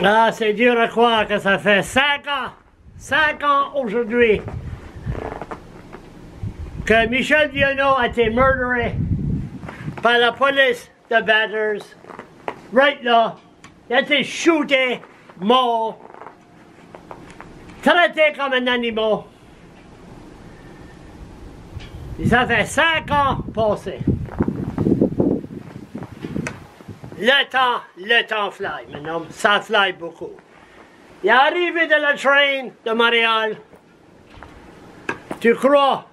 Ah, c'est dur à croire que ça fait 5 ans aujourd'hui, que Michel Viano a été murderé par la police de Bathurst. Right là, il a été shooté, mort, traité comme un animal. Et ça fait 5 ans passés. Le temps fly maintenant, ça fly beaucoup. Il est arrivé de la train de Montréal. Tu crois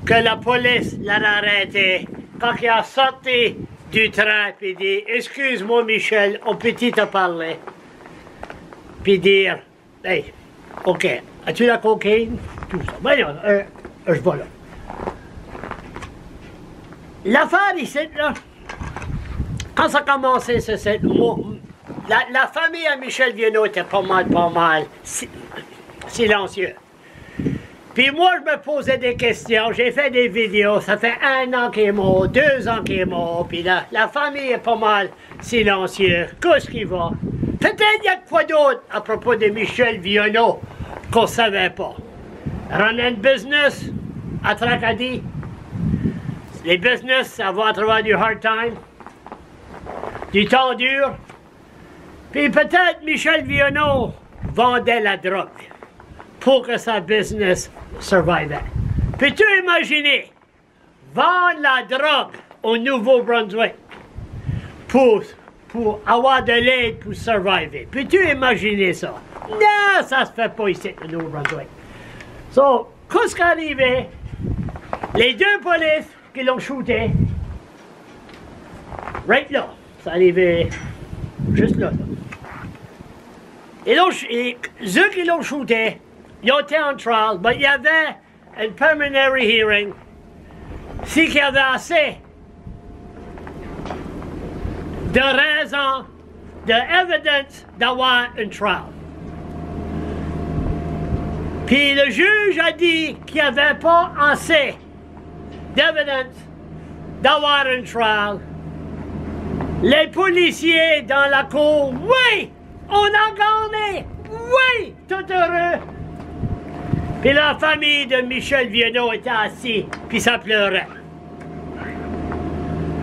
que la police l'a arrêté quand il a sorti du train puis dit « Excuse-moi Michel, on peut-tu te parler? » Puis dire « Hey, ok, as-tu la cocaïne? » Tout ça. Ben non, je vais là. L'affaire ici, là, quand ça a commencé, la famille à Michel Viano était pas mal silencieux. Puis moi, je me posais des questions, j'ai fait des vidéos, ça fait 1 an qu'il est mort, 2 ans qu'il est mort, puis la famille est pas mal silencieuse. Qu'est-ce qui va? Peut-être il y a quoi d'autre à propos de Michel Viano qu'on ne savait pas. Run un business à Tracadie. Les business, ça va à travers du hard time, du temps dur. Puis peut-être Michel Viano vendait la drogue pour que sa business survive. Peux-tu imaginer vendre la drogue au Nouveau-Brunswick pour avoir de l'aide pour survivre? Peux-tu imaginer ça? Non, ça se fait pas ici au Nouveau-Brunswick. So, qu'est-ce qui est arrivé? Les 2 polices qui l'ont shooté, right là, ça arrivait juste là. Et ceux qui l'ont shooté, ils ont été en trial, mais il y avait un preliminary hearing, c'est qu'il y avait assez de raisons, d'évidence d'avoir un trial. Puis le juge a dit qu'il n'y avait pas assez d'évidence d'avoir un trial. Les policiers dans la cour, oui, on a gagné, oui, tout heureux. Puis la famille de Michel Viano était assise, puis ça pleurait.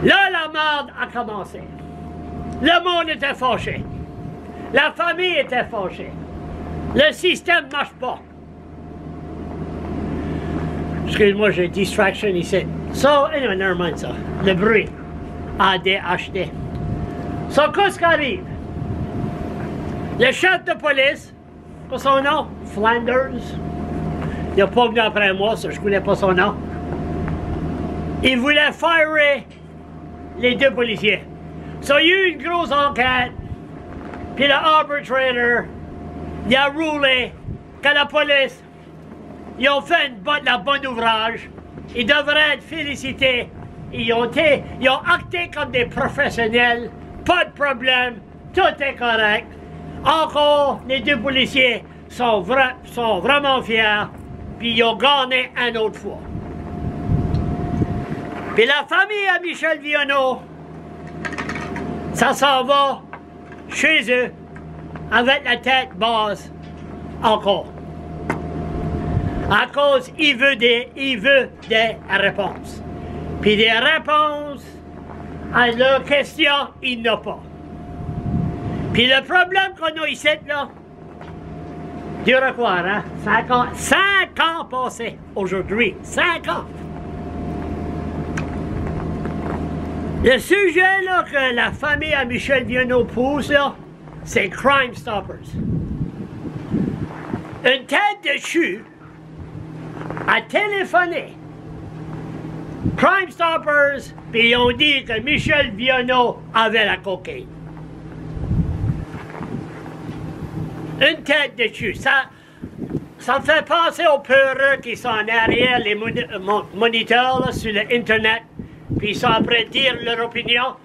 Là, la merde a commencé. Le monde était fâché. La famille était fâchée. Le système ne marche pas. Excuse-moi, j'ai distraction ici. So, anyway, never mind ça. Le bruit. ADHD. So, qu'est-ce qui arrive? Le chef de police, quoi son nom? Flanders. Il n'a pas venu après moi, ça, je ne connais pas son nom. Il voulait firer les 2 policiers. So, il y a eu une grosse enquête. Puis le arbitrator, il a roulé que la police, ils ont fait la bonne ouvrage. Ils devraient être félicités. Ils ont acté comme des professionnels. Pas de problème. Tout est correct. Encore, les 2 policiers sont vraiment fiers. Puis ils ont gagné une autre fois. Puis la famille à Michel Viano, ça s'en va chez eux avec la tête basse encore. À cause, il veut des réponses. Puis des réponses à leurs questions, il n'a pas. Puis le problème qu'on a ici, là, dur à croire, hein? 5 ans passés aujourd'hui. 5 ans. Le sujet, là, que la famille à Michel Viano pousse, là, c'est Crime Stoppers. Une tête de chou a téléphoné Crime Stoppers, puis ils ont dit que Michel Viano avait la cocaïne. Une tête de chou. Ça me fait penser aux peureux qui sont en arrière, les moniteurs là, sur l'Internet, puis ils sont après dire leur opinion,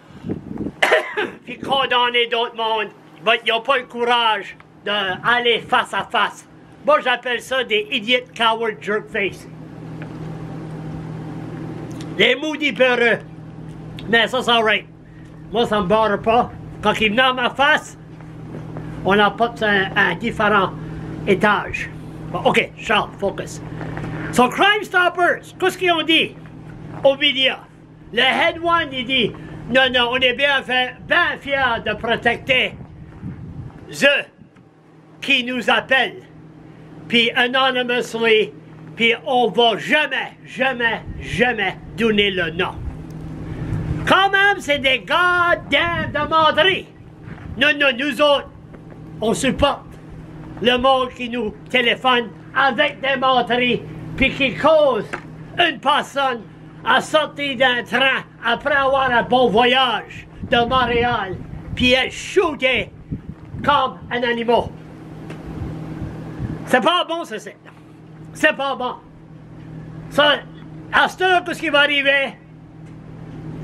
puis condamner d'autres mondes. Ils n'ont pas le courage d'aller face à face. Moi, j'appelle ça des idiot coward jerkface. Les maudits peureux. Mais ça, c'est alright. Moi, ça me barre pas. Quand ils viennent à ma face, on a pas un différent étage. Bon, OK, Charles, focus. So, Crime Stoppers, qu'est-ce qu'ils ont dit aux médias? Le head one, il dit, non, on est bien fiers de protéger ceux qui nous appellent, puis anonymously, puis on va jamais donner le nom. Quand même, c'est des goddamn demanderies. Non, nous autres, on supporte le monde qui nous téléphone avec des menteries, puis qui cause une personne à sortir d'un train après avoir un bon voyage de Montréal, puis être shooté comme un animal. C'est pas bon, ça, c'est pas bon. Ça, à ce temps, qu'est-ce qui va arriver?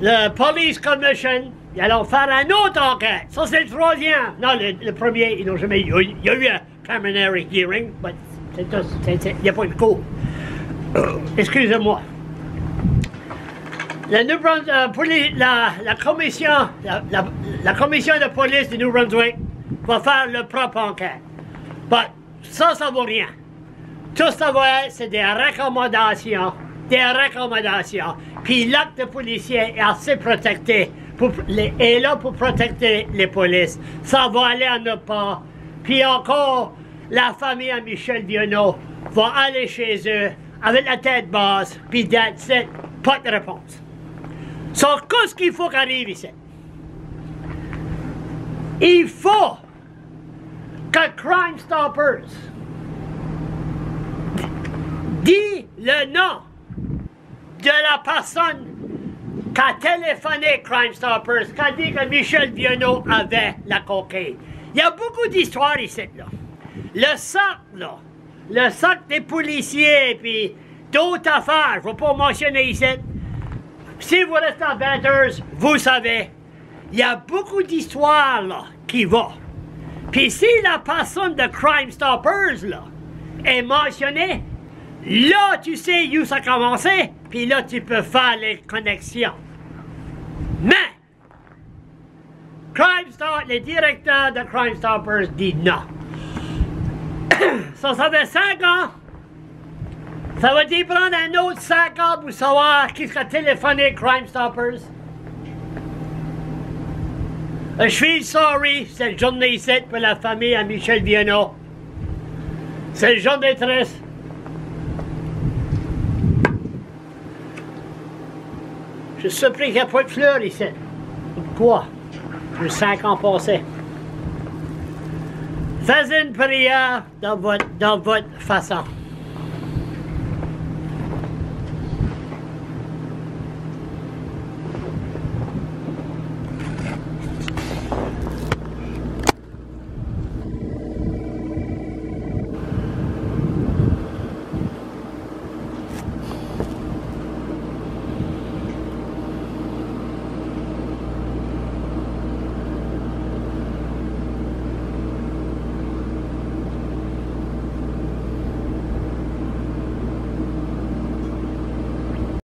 Le Police Commission, ils allons faire une autre enquête. Ça, c'est le troisième. Non, le premier, ils n'ont jamais eu. Il y a eu un preliminary hearing, mais il n'y a pas eu de cours. Excusez-moi. La commission de police de New Brunswick va faire leur propre enquête. Mais ça vaut rien. Tout ça va être, c'est des recommandations. Puis l'acte policier est assez protecté. Est là pour protéger les polices. Ça va aller à ne pas. Puis encore, la famille à Michel Vienneau va aller chez eux avec la tête basse, puis that's it, pas de réponse. So, qu'est-ce qu'il faut qu'arrive ici? Il faut que Crime Stoppers dit le nom de la personne qui a téléphoné Crime Stoppers, qui a dit que Michel Vienneau avait la cocaïne. Il y a beaucoup d'histoires ici, là. Le sac des policiers, puis d'autres affaires, je ne vais pas mentionner ici. Si vous restez en Bathurst, vous savez, il y a beaucoup d'histoires, là, qui vont. Puis si la personne de Crime Stoppers, là, est mentionnée, là, tu sais où ça a commencé, puis là, tu peux faire les connexions. Mais, le directeur de Crime Stoppers dit non. Ça fait 5 ans. Ça va dire prendre un autre 5 ans pour savoir qui a téléphoné Crime Stoppers. Je suis sorry, cette journée ici pour la famille à Michel Vienneau. C'est une journée triste. Je suis surpris qu'il n'y a pas de fleurs ici. Pourquoi? Pour 5 ans passés. Faites une prière dans votre façon.